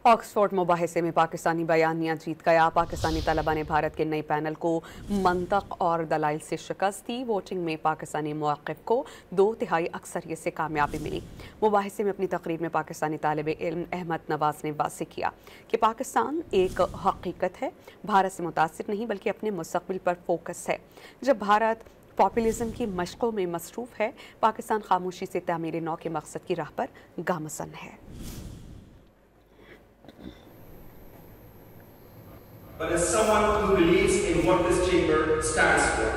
Oxford مباحثے میں پاکستانی بیانیہ جیت گیا۔ پاکستانی طلبہ نے بھارت کے نئے پینل کو منطق اور دلائل سے شکست دی۔ ووٹنگ میں پاکستانی موقف کو 2/3 اکثریت سے کامیابی ملی۔ مباحثے میں اپنی تقریر میں پاکستانی طالب علم احمد نواز نے واضح کیا کہ پاکستان ایک حقیقت ہے، بھارت سے متاثر نہیں بلکہ اپنے مستقبل پر فوکس ہے۔ جب بھارت پاپولزم کی مشقوں میں مصروف ہے، پاکستان خاموشی سے تعمیر نو کے مقصد کی راہ پر گامزن ہے۔ But as someone who believes in what this chamber stands for,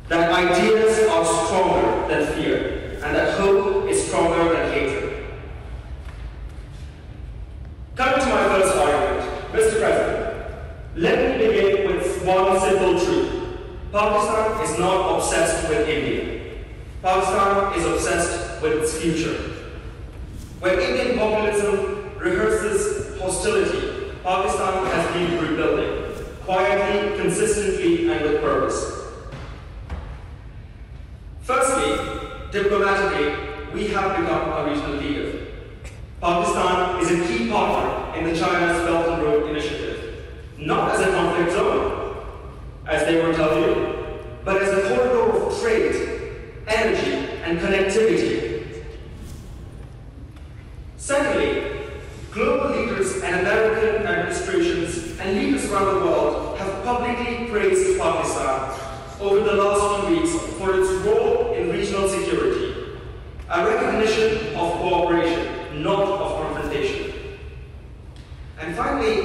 that ideas are stronger than fear, and that hope is stronger than hatred. Coming to my first argument, Mr. President, let me begin with one simple truth. Pakistan is not obsessed with India. Pakistan is obsessed with its future. When Indian populism rehearses hostility, Pakistan has been rebuilding, quietly, consistently, and with purpose. Firstly, diplomatically, we have become a regional leader. Pakistan is a key partner in the China's Belt and Road Initiative, not as a conflict zone, as they will tell you, but as a corridor of trade, energy, and connectivity. Secondly, global leaders and American administrations and leaders around the world have publicly praised Pakistan over the last few weeks for its role in regional security, a recognition of cooperation, not of confrontation. And finally,